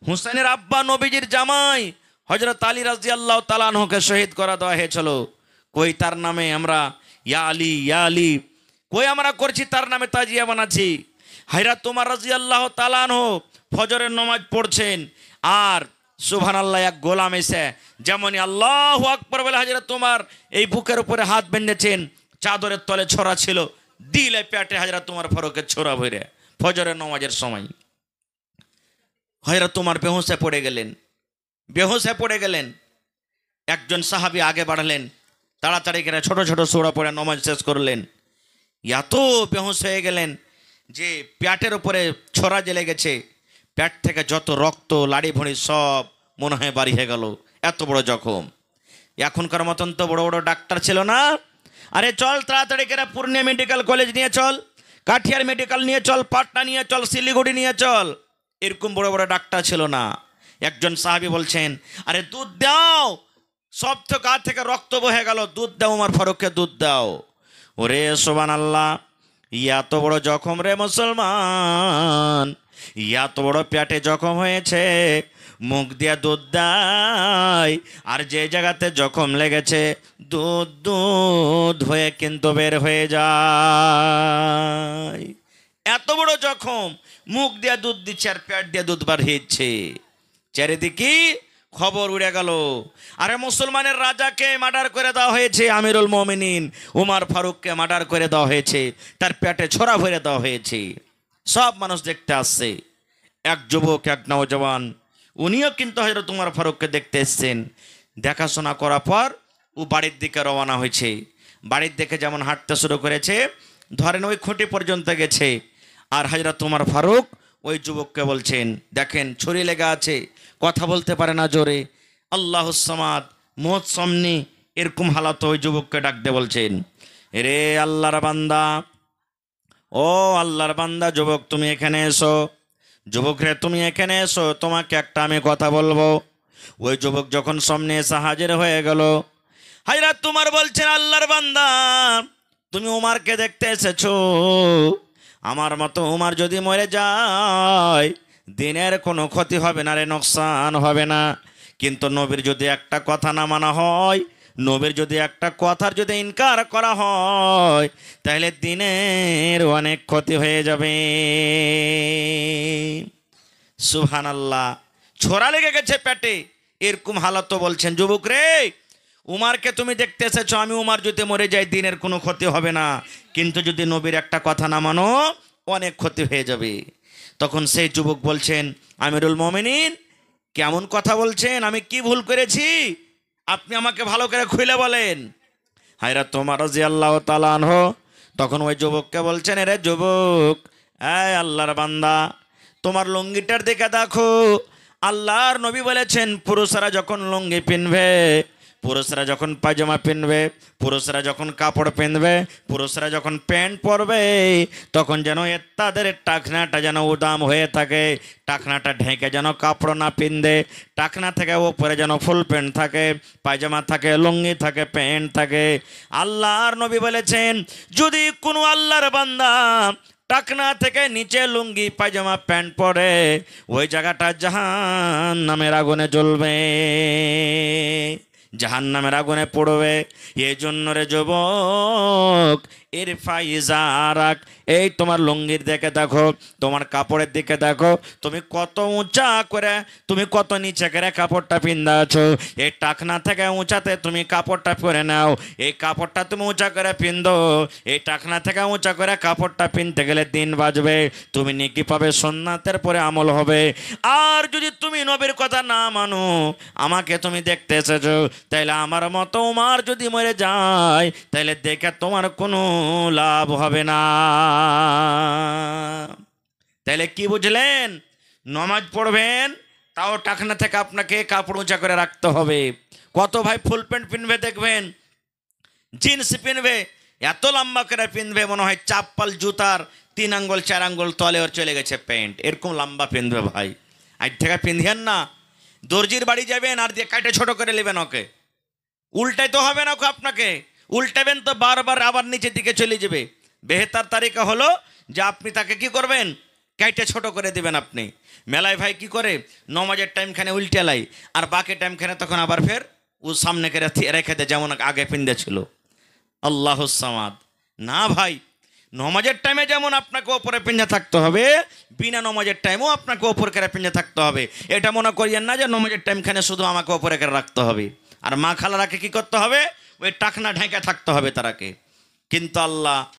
হুসাইনের আব্বা নবীজির জামাই হযরত আলী রাদিয়াল্লাহু তাআলা আনহুকে শহীদ করা দেওয়া হয়েছিল। কই তার নামে আমরা ইয়া আলী ইয়া আলী, কই আমরা করছি তার নামে তাজিয়া বানাচ্ছি। হযরত ওমর রাদিয়াল্লাহু তাআলা আনহু ফজরের নামাজ পড়ছেন, আর সুবহানাল্লাহ এক গোলাম এসে যেমনই আল্লাহু আকবার বলে হযরত ওমর এই বুকের উপরে হাত বেঁধেছেন, চাদরের তলে ছোরা ছিল, দিলে পেটে হযরত ওমর ফারুকের ছোরা ভরে ফজরের নামাজের সময়। হযরত ওমর বেহুশে পড়ে গেলেন, বেহুশে পড়ে গেলেন। একজন সাহাবী আগে বাড়লেন, তাড়াতাড়ি করে ছোট ছোট সূরা পড়ে নামাজ শেষ করলেন। এত বেহুশ হয়ে গেলেন যে পেটের উপরে ছোরা জ্বলে গেছে, পেট থেকে যত রক্ত লাড়ি ভুঁড়ি সব মনে হয় বাড়ি হয়ে গেল, এত বড় জখম। এখনকার মতন তো বড় বড় ডাক্তার ছিল না। আরে চল তাড়াতাড়ি করে পূর্ণিয়া মেডিকেল কলেজ নিয়ে চল, কাঠিয়ার মেডিকেল নিয়ে চল, পাটনা নিয়ে চল, শিলিগুড়ি নিয়ে চল, এরকম বড় বড় ডাক্তার ছিল না। একজন সাহাবী বলছেন, আরে দুধ দাও, সব তো গা থেকে রক্ত বহে গেল, দুধ দাও, ওমর ফারুককে দুধ দাও। ওরে সুবহানাল্লাহ, এত বড় জখম রে মুসলমান, এত বড় পেটে জখম হয়েছে, মুখ দিয়ে দুধ দেয়, আর যে জায়গাতে জখম লেগেছে দুধ দুধ হয়ে কিন্তু বের হয়ে যায়। এত বড় জখম, মুখ দিয়ে দুধ দিচ্ছে আর পেট দিয়ে দুধ বার হচ্ছে। চারিদিকে খবর উড়ে গেল, আরে মুসলমানের রাজাকে মার্ডার করে দেওয়া হয়েছে, আমিরুল মুমিনিন ওমর ফারুককে মার্ডার করে দেওয়া হয়েছে, তার পেটে ছোরা ভরে দেওয়া হয়েছে। সব মানুষ দেখতে আসছে। এক যুবক, এক নওজওয়ান, উনিও কিন্তু হযরত ওমর ফারুককে দেখতে এসেছেন। দেখাশোনা করার পর ও বাড়ির দিকে রওনা হয়েছে। বাড়ির দিকে যেমন হাঁটতে শুরু করেছে, ধরেন ওই খুঁটি পর্যন্ত গেছে, আর হযরত ওমর ফারুক ওই যুবককে বলছেন, দেখেন ছুরি লেগে আছে, কথা বলতে পারে না জোরে, আল্লাহুস সামাদ, মত সামনে, এরকম হালাত ওই যুবককে ডাক দিয়ে বলছেন, রে আল্লাহর বান্দা, ও আল্লাহর বান্দা, যুবক তুমি এখানে এসো, যুবক রে তুমি এখানে এসো, তোমাকে একটা আমি কথা বলবো। ওই যুবক যখন সামনে এসে হাজির হয়ে গেল, হযরত ওমর বলছেন, আল্লাহর বান্দা, তুমি ওমরকে দেখতে এসেছো, আমার মতো ওমর যদি মরে যায় দিনের কোনো ক্ষতি হবে না রে, নোকসান হবে না, কিন্তু নবীর যদি একটা কথা না মানা হয়, নবীর যদি একটা কথার যদি ইনকার করা হয়, তাহলে দিনের অনেক ক্ষতি হয়ে যাবে। সুবহানাল্লাহ, ছোরা লেগে গেছে পেটে, এরকম হালত বলছেন, যুবক রে উমারকে তুমি দেখতে এসেছো, আমি উমার যদি মরে যাই দিনের কোনো ক্ষতি হবে না, কিন্তু যদি নবীর একটা কথা না মানো অনেক ক্ষতি হয়ে যাবে। তখন সেই যুবক বলছেন, আমিরুল মুমিনিন কেমন কথা বলছেন, আমি কি ভুল করেছি, আপনি আমাকে ভালো করে খুলে বলেন। হযরত ওমর রাদিয়াল্লাহু তাআলা আনহু তখন ওই যুবককে বলছেন, রে যুবক, এই আল্লাহর বান্দা, তোমার লুঙ্গিটার দিকে দেখো, আল্লাহর নবী বলেছেন পুরুষরা যখন লুঙ্গি পিনবে, পুরুষরা যখন পায়জামা পিনবে, পুরুষরা যখন কাপড় পিনবে, পুরুষরা যখন প্যান্ট পরবে, তখন যেন তাদের টাকনাটা যেন উদাম হয়ে থাকে, টাকনাটা ঢেকে যেন কাপড় না পিনদে, টাকনা থেকে ওপরে যেন ফুল প্যান্ট থাকে, পায়জামা থাকে, লুঙ্গি থাকে, প্যান্ট থাকে। আল্লাহর নবী বলেছেন, যদি কোনো আল্লাহর বান্দা টাকনা থেকে নিচে লুঙ্গি পায়জামা প্যান্ট পরে, ওই জায়গাটা জাহান্নামের আগুনে জ্বলবে, জাহান্নামের আগুনে পড়বে। এই জন্য রে যুবক, এর ফাইজারাক, এই তোমার লুঙ্গির দিকে দেখো, তোমার কাপড়ের দিকে দেখো, তুমি কত উঁচা করে, তুমি কত নিচে করে কাপড়টা পিন্দা আছো, এই টাকনা থেকে উঁচাতে তুমি কাপড়টা পরে নাও, এই কাপড়টা তুমি উঁচা করে পিন্দো, এই টাকনা থেকে উঁচা করে কাপড়টা পিনতে গেলে দিন বাজবে, তুমি নেকি পাবে, সুন্নাতের পরে আমল হবে। আর যদি তুমি নবীর কথা না মানো, আমাকে তুমি দেখতে এসেছো, তাইলে আমার মতো উমার যদি মরে যায়, তাইলে দেখে তোমার কোনো লাভ হবে না। তাইলে কি বুঝলেন, নামাজ পড়বেন তাও টাকনা থেকে আপনাকে কাপড় উঁচা করে রাখতে হবে। কত ভাই ফুল প্যান্ট পিনবে, দেখবেন জিন্স পিনবে, এত লম্বা করে পিনবে মনে হয় চাপ্পাল জুতার 3 আঙ্গুল 4 আঙ্গুল তলে ওর চলে গেছে প্যান্ট, এরকম লম্বা পিনবে ভাই। আজ থেকে পিন্ধিয়েন না, দর্জির বাড়ি যাবেন আর দিয়ে কাটে ছোট করে নেবেন, ওকে উল্টাই তো হবে না, ওকে আপনাকে উল্টাবেন তো বারবার আবার নিচের দিকে চলে যাবে। বেহতার তারিকা হলো যে আপনি তাকে কি করবেন, কেটে ছোট করে দিবেন আপনি। মেলায় ভাই কি করে, নমাজের টাইমখানে উল্টে লাই, আর বাকি টাইমখানে তখন আবার ফের ও সামনে করে রেখে দেয় যেমন আগে পিন্দে ছিল। আল্লাহ সামাদ। না ভাই, নমাজের টাইমে যেমন আপনাকে ওপরে পিঞ্জা থাকতে হবে, বিনা নমাজের টাইমেও আপনাকে ওপর করে পিঞ্জা থাকতে হবে। এটা মনে করিয়েন না যে নমাজের টাইমখানে শুধু আমাকে ওপরে করে রাখতে হবে, আর মা খালারাকে কি করতে হবে, ওই টাকনা ঢেকে থাকতে হবে তারাকে। কিন্তু আল্লাহ